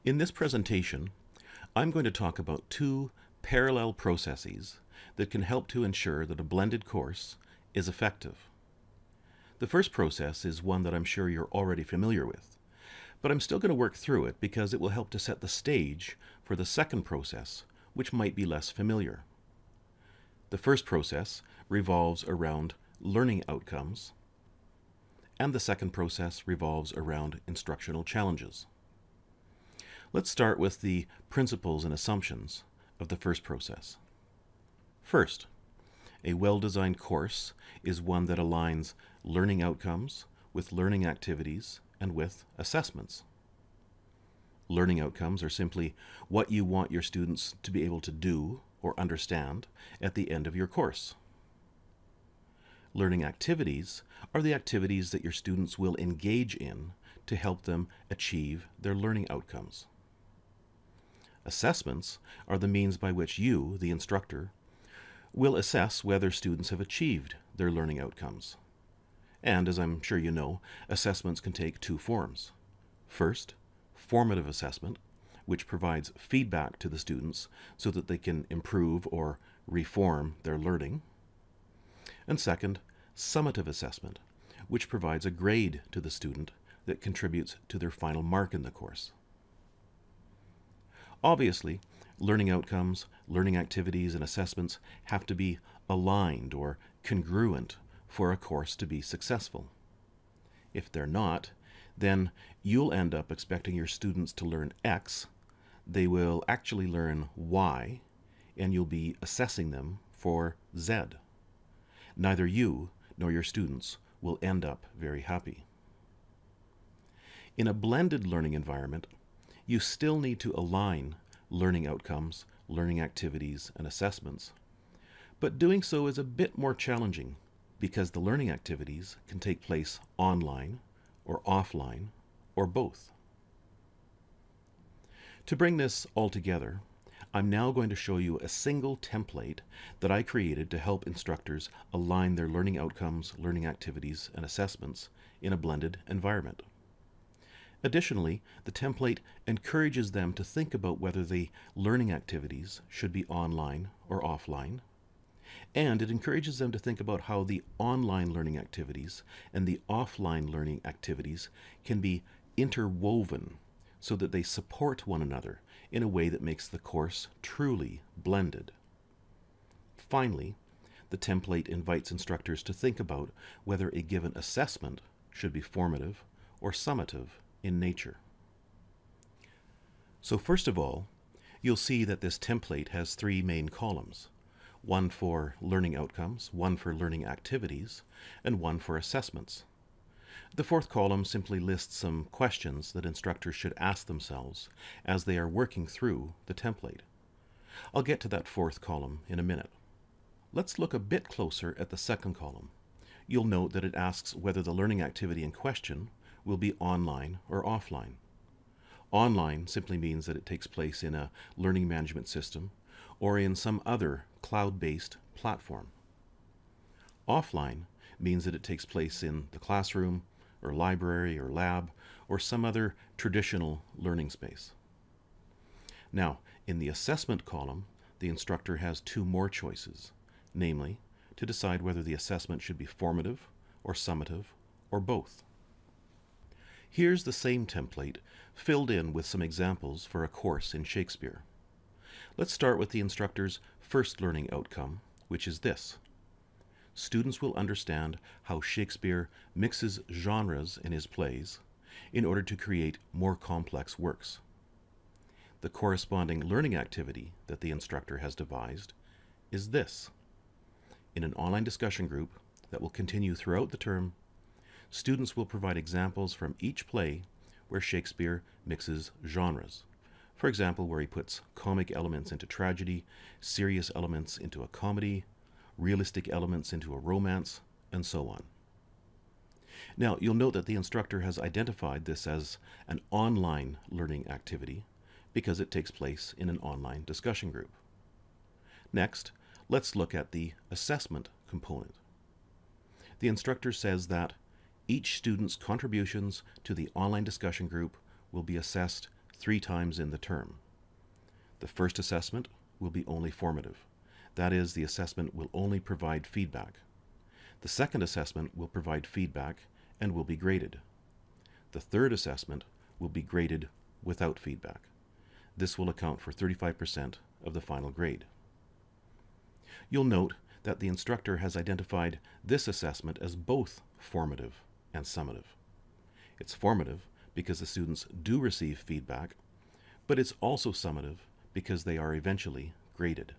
In this presentation, I'm going to talk about two parallel processes that can help to ensure that a blended course is effective. The first process is one that I'm sure you're already familiar with, but I'm still going to work through it because it will help to set the stage for the second process, which might be less familiar. The first process revolves around learning outcomes, and the second process revolves around instructional challenges. Let's start with the principles and assumptions of the first process. First, a well-designed course is one that aligns learning outcomes with learning activities and with assessments. Learning outcomes are simply what you want your students to be able to do or understand at the end of your course. Learning activities are the activities that your students will engage in to help them achieve their learning outcomes. Assessments are the means by which you, the instructor, will assess whether students have achieved their learning outcomes. And as I'm sure you know, assessments can take two forms. First, formative assessment, which provides feedback to the students so that they can improve or reform their learning. And second, summative assessment, which provides a grade to the student that contributes to their final mark in the course. Obviously, learning outcomes, learning activities, and assessments have to be aligned or congruent for a course to be successful. If they're not, then you'll end up expecting your students to learn X. They will actually learn Y, and you'll be assessing them for Z. Neither you nor your students will end up very happy. In a blended learning environment, you still need to align learning outcomes, learning activities, and assessments. But doing so is a bit more challenging because the learning activities can take place online or offline or both. To bring this all together, I'm now going to show you a single template that I created to help instructors align their learning outcomes, learning activities, and assessments in a blended environment. Additionally, the template encourages them to think about whether the learning activities should be online or offline, and it encourages them to think about how the online learning activities and the offline learning activities can be interwoven so that they support one another in a way that makes the course truly blended. Finally, the template invites instructors to think about whether a given assessment should be formative or summative in nature. So first of all, you'll see that this template has three main columns: one for learning outcomes, one for learning activities, and one for assessments. The fourth column simply lists some questions that instructors should ask themselves as they are working through the template. I'll get to that fourth column in a minute. Let's look a bit closer at the second column. You'll note that it asks whether the learning activity in question will be online or offline. Online simply means that it takes place in a learning management system or in some other cloud-based platform. Offline means that it takes place in the classroom or library or lab or some other traditional learning space. Now, in the assessment column, the instructor has two more choices, namely, to decide whether the assessment should be formative or summative or both. Here's the same template filled in with some examples for a course in Shakespeare. Let's start with the instructor's first learning outcome, which is this: students will understand how Shakespeare mixes genres in his plays in order to create more complex works. The corresponding learning activity that the instructor has devised is this. In an online discussion group that will continue throughout the term, students will provide examples from each play where Shakespeare mixes genres. For example, where he puts comic elements into tragedy, serious elements into a comedy, realistic elements into a romance, and so on. Now, you'll note that the instructor has identified this as an online learning activity because it takes place in an online discussion group. Next, let's look at the assessment component. The instructor says that each student's contributions to the online discussion group will be assessed 3 times in the term. The first assessment will be only formative. That is, the assessment will only provide feedback. The second assessment will provide feedback and will be graded. The third assessment will be graded without feedback. This will account for 35% of the final grade. You'll note that the instructor has identified this assessment as both formative and summative. It's formative because the students do receive feedback, but it's also summative because they are eventually graded.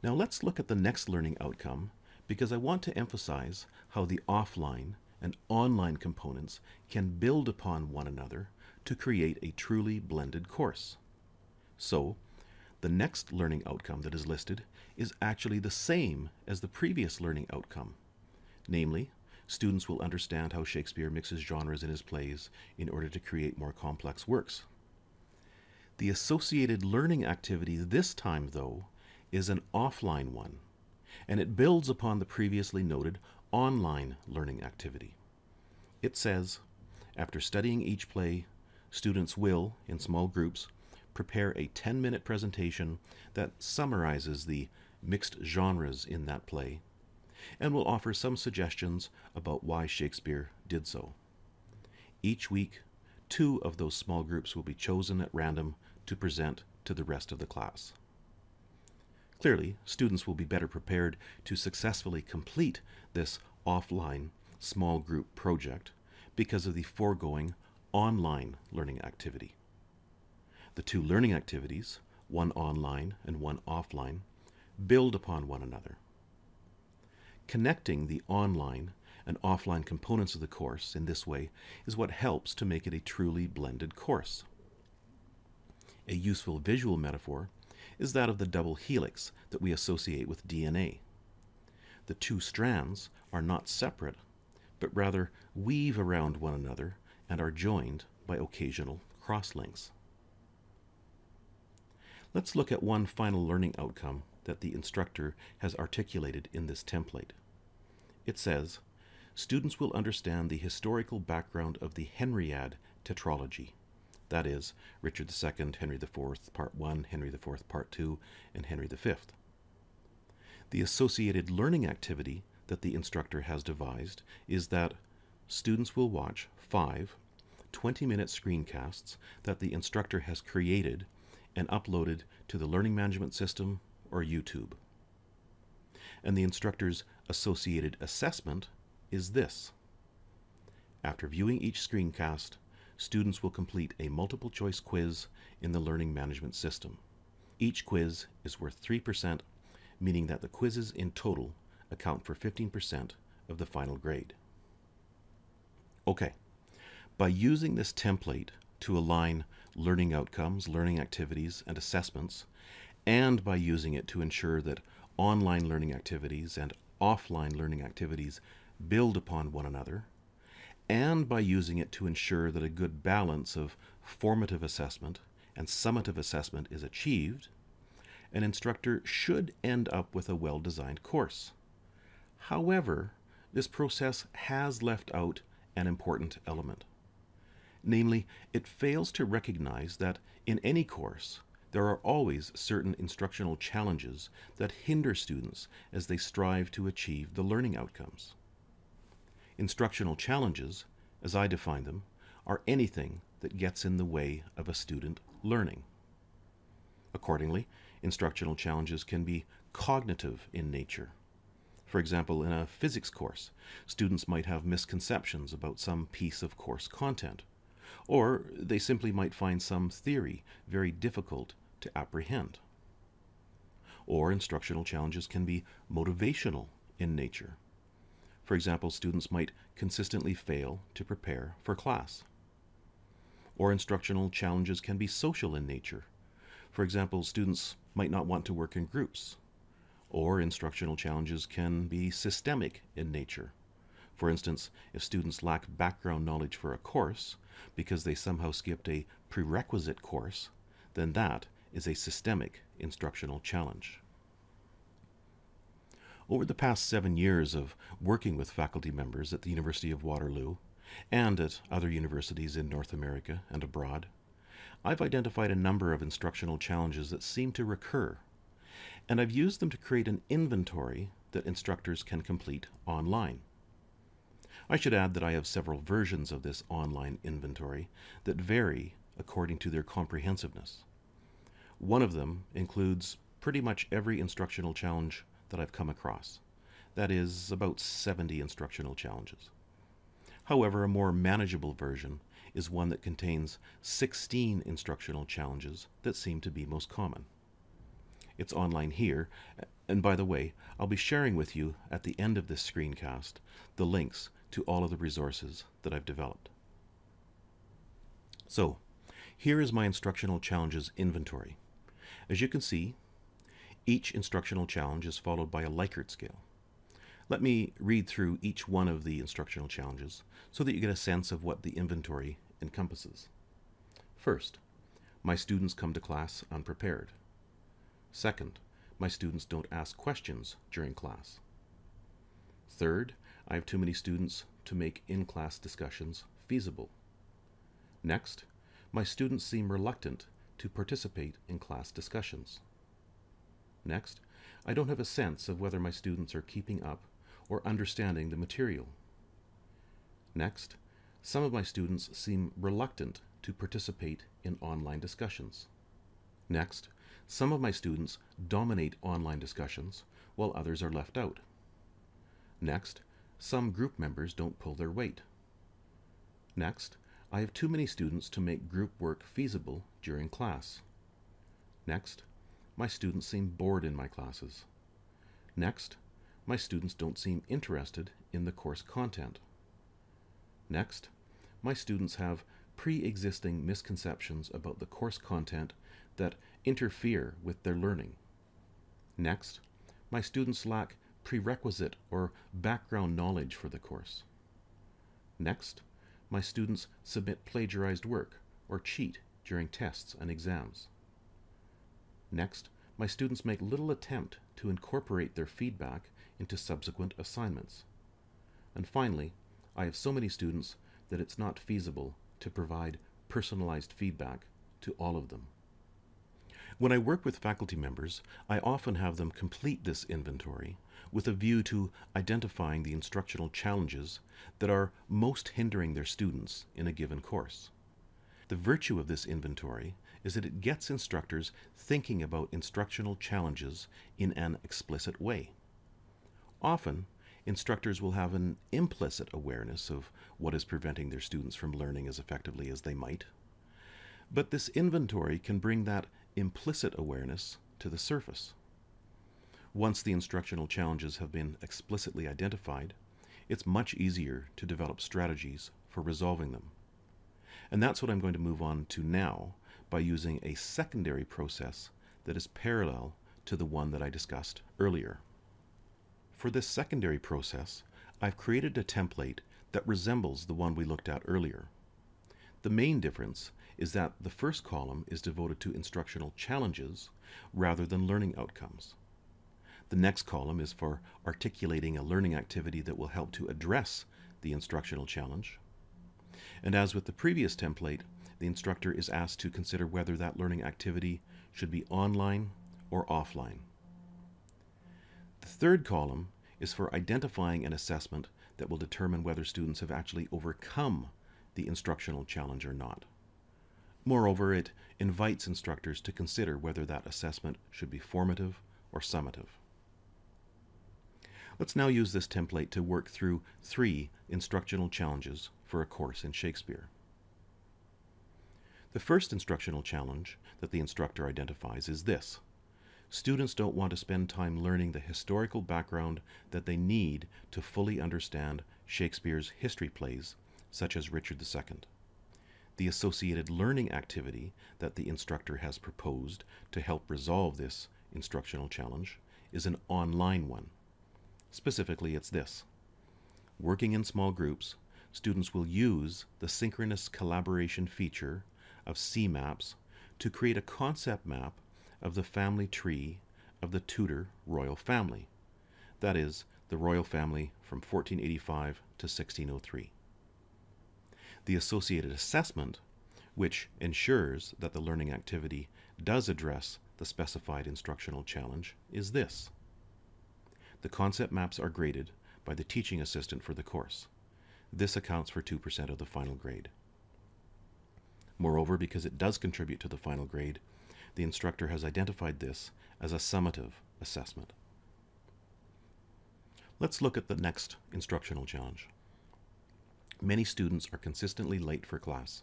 Now let's look at the next learning outcome, because I want to emphasize how the offline and online components can build upon one another to create a truly blended course. So, the next learning outcome that is listed is actually the same as the previous learning outcome. Namely, students will understand how Shakespeare mixes genres in his plays in order to create more complex works. The associated learning activity this time, though, is an offline one, and it builds upon the previously noted online learning activity. It says, after studying each play, students will, in small groups, prepare a 10-minute presentation that summarizes the mixed genres in that play, and will offer some suggestions about why Shakespeare did so. Each week, 2 of those small groups will be chosen at random to present to the rest of the class. Clearly, students will be better prepared to successfully complete this offline small group project because of the foregoing online learning activity. The 2 learning activities, one online and one offline, build upon one another. Connecting the online and offline components of the course in this way is what helps to make it a truly blended course. A useful visual metaphor is that of the double helix that we associate with DNA. The 2 strands are not separate, but rather weave around one another and are joined by occasional crosslinks. Let's look at one final learning outcome that the instructor has articulated in this template. It says, students will understand the historical background of the Henriade tetralogy. That is, Richard II, Henry IV, Part 1, Henry IV, Part 2, and Henry V. The associated learning activity that the instructor has devised is that students will watch 5 20-minute screencasts that the instructor has created and uploaded to the learning management system or YouTube. And the instructor's associated assessment is this. After viewing each screencast, students will complete a multiple choice quiz in the learning management system. Each quiz is worth 3%, meaning that the quizzes in total account for 15% of the final grade. Okay, by using this template to align learning outcomes, learning activities, and assessments, and by using it to ensure that online learning activities and offline learning activities build upon one another, and by using it to ensure that a good balance of formative assessment and summative assessment is achieved, an instructor should end up with a well-designed course. However, this process has left out an important element. Namely, it fails to recognize that in any course, there are always certain instructional challenges that hinder students as they strive to achieve the learning outcomes. Instructional challenges, as I define them, are anything that gets in the way of a student learning. Accordingly, instructional challenges can be cognitive in nature. For example, in a physics course, students might have misconceptions about some piece of course content, or they simply might find some theory very difficult to apprehend. Or instructional challenges can be motivational in nature. For example, students might consistently fail to prepare for class. Or instructional challenges can be social in nature. For example, students might not want to work in groups. Or instructional challenges can be systemic in nature. For instance, if students lack background knowledge for a course because they somehow skipped a prerequisite course, then that is a systemic instructional challenge. Over the past 7 years of working with faculty members at the University of Waterloo and at other universities in North America and abroad, I've identified a number of instructional challenges that seem to recur, and I've used them to create an inventory that instructors can complete online. I should add that I have several versions of this online inventory that vary according to their comprehensiveness. One of them includes pretty much every instructional challenge that I've come across. That is, about 70 instructional challenges. However, a more manageable version is one that contains 16 instructional challenges that seem to be most common. It's online here, and by the way, I'll be sharing with you at the end of this screencast the links to all of the resources that I've developed. So, here is my instructional challenges inventory. As you can see, each instructional challenge is followed by a Likert scale. Let me read through each one of the instructional challenges so that you get a sense of what the inventory encompasses. First, my students come to class unprepared. Second, my students don't ask questions during class. Third, I have too many students to make in-class discussions feasible. Next, my students seem reluctant to participate in class discussions. Next, I don't have a sense of whether my students are keeping up or understanding the material. Next, some of my students seem reluctant to participate in online discussions. Next, some of my students dominate online discussions while others are left out. Next, some group members don't pull their weight. Next, I have too many students to make group work feasible during class. Next, my students seem bored in my classes. Next, my students don't seem interested in the course content. Next, my students have pre-existing misconceptions about the course content that interfere with their learning. Next, my students lack prerequisite or background knowledge for the course. Next, my students submit plagiarized work or cheat during tests and exams. Next, my students make little attempt to incorporate their feedback into subsequent assignments. And finally, I have so many students that it's not feasible to provide personalized feedback to all of them. When I work with faculty members, I often have them complete this inventory with a view to identifying the instructional challenges that are most hindering their students in a given course. The virtue of this inventory is that it gets instructors thinking about instructional challenges in an explicit way. Often, instructors will have an implicit awareness of what is preventing their students from learning as effectively as they might. But this inventory can bring that implicit awareness to the surface. Once the instructional challenges have been explicitly identified, it's much easier to develop strategies for resolving them. And that's what I'm going to move on to now by using a secondary process that is parallel to the one that I discussed earlier. For this secondary process, I've created a template that resembles the one we looked at earlier. The main difference is that the first column is devoted to instructional challenges rather than learning outcomes. The next column is for articulating a learning activity that will help to address the instructional challenge. And as with the previous template, the instructor is asked to consider whether that learning activity should be online or offline. The third column is for identifying an assessment that will determine whether students have actually overcome the instructional challenge or not. Moreover, it invites instructors to consider whether that assessment should be formative or summative. Let's now use this template to work through 3 instructional challenges for a course in Shakespeare. The first instructional challenge that the instructor identifies is this: students don't want to spend time learning the historical background that they need to fully understand Shakespeare's history plays, such as Richard II. The associated learning activity that the instructor has proposed to help resolve this instructional challenge is an online one. Specifically, it's this: working in small groups, students will use the synchronous collaboration feature of CMAPs to create a concept map of the family tree of the Tudor royal family. That is, the royal family from 1485 to 1603. The associated assessment, which ensures that the learning activity does address the specified instructional challenge, is this. The concept maps are graded by the teaching assistant for the course. This accounts for 2% of the final grade. Moreover, because it does contribute to the final grade, the instructor has identified this as a summative assessment. Let's look at the next instructional challenge. Many students are consistently late for class.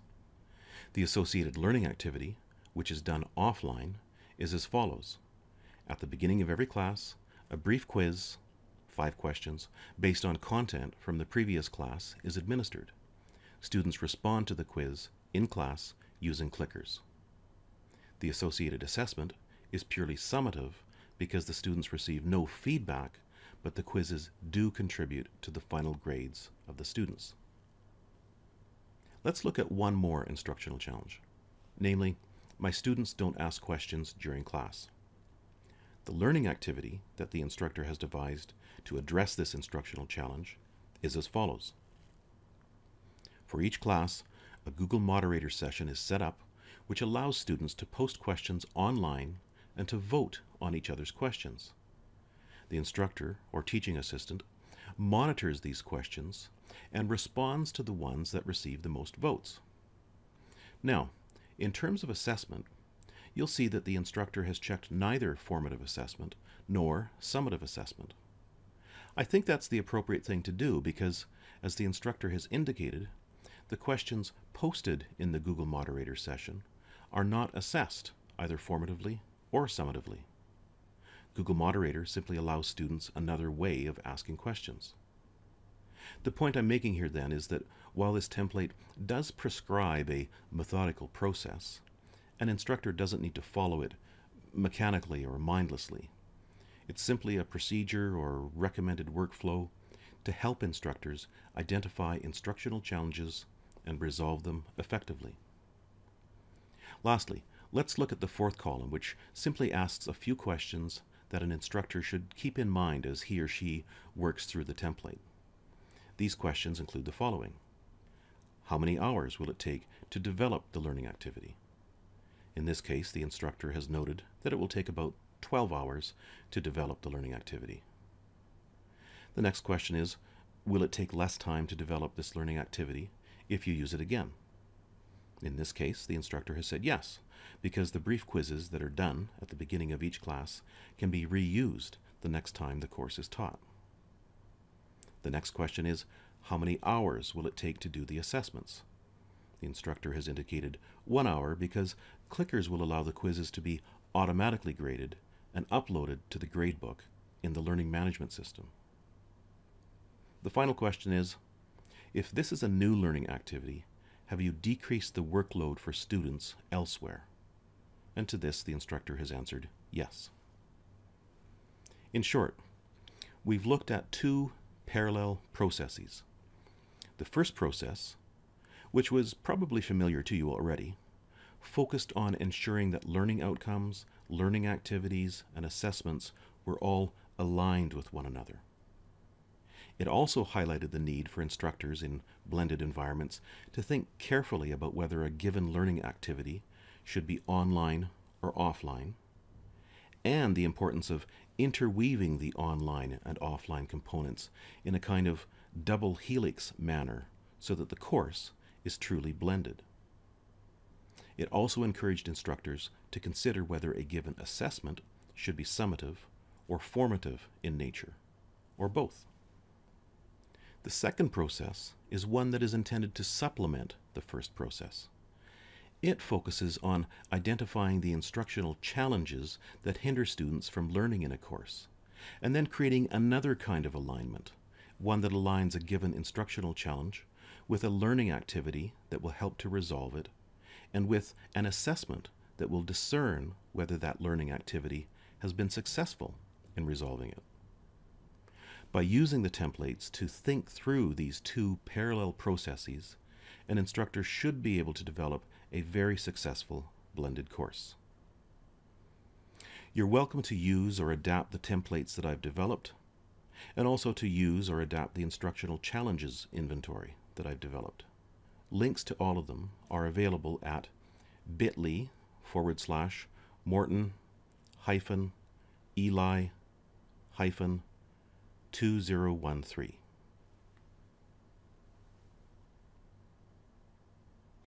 The associated learning activity, which is done offline, is as follows. At the beginning of every class, a brief quiz, 5 questions, based on content from the previous class is administered. Students respond to the quiz in class using clickers. The associated assessment is purely summative because the students receive no feedback, but the quizzes do contribute to the final grades of the students. Let's look at one more instructional challenge, namely, my students don't ask questions during class. The learning activity that the instructor has devised to address this instructional challenge is as follows. For each class, a Google Moderator session is set up which allows students to post questions online and to vote on each other's questions. The instructor or teaching assistant monitors these questions and responds to the ones that receive the most votes. Now, in terms of assessment, you'll see that the instructor has checked neither formative assessment nor summative assessment. I think that's the appropriate thing to do because, as the instructor has indicated, the questions posted in the Google Moderator session are not assessed either formatively or summatively. Google Moderator simply allows students another way of asking questions. The point I'm making here then is that while this template does prescribe a methodical process, an instructor doesn't need to follow it mechanically or mindlessly. It's simply a procedure or recommended workflow to help instructors identify instructional challenges and resolve them effectively. Lastly, let's look at the fourth column, which simply asks a few questions that an instructor should keep in mind as he or she works through the template. These questions include the following. How many hours will it take to develop the learning activity? In this case, the instructor has noted that it will take about 12 hours to develop the learning activity. The next question is, will it take less time to develop this learning activity if you use it again? In this case, the instructor has said yes, because the brief quizzes that are done at the beginning of each class can be reused the next time the course is taught. The next question is, how many hours will it take to do the assessments? The instructor has indicated 1 hour because clickers will allow the quizzes to be automatically graded and uploaded to the gradebook in the learning management system. The final question is, if this is a new learning activity, have you decreased the workload for students elsewhere? And to this, the instructor has answered yes. In short, we've looked at 2 parallel processes. The first process, which was probably familiar to you already, focused on ensuring that learning outcomes, learning activities, and assessments were all aligned with one another. It also highlighted the need for instructors in blended environments to think carefully about whether a given learning activity should be online or offline, and the importance of interweaving the online and offline components in a kind of double helix manner so that the course is truly blended. It also encouraged instructors to consider whether a given assessment should be summative or formative in nature, or both. The second process is one that is intended to supplement the first process. It focuses on identifying the instructional challenges that hinder students from learning in a course, and then creating another kind of alignment, one that aligns a given instructional challenge with a learning activity that will help to resolve it, and with an assessment that will discern whether that learning activity has been successful in resolving it. By using the templates to think through these 2 parallel processes, an instructor should be able to develop a very successful blended course. You're welcome to use or adapt the templates that I've developed, and also to use or adapt the instructional challenges inventory that I've developed. Links to all of them are available at bit.ly/Morton-Eli-2013.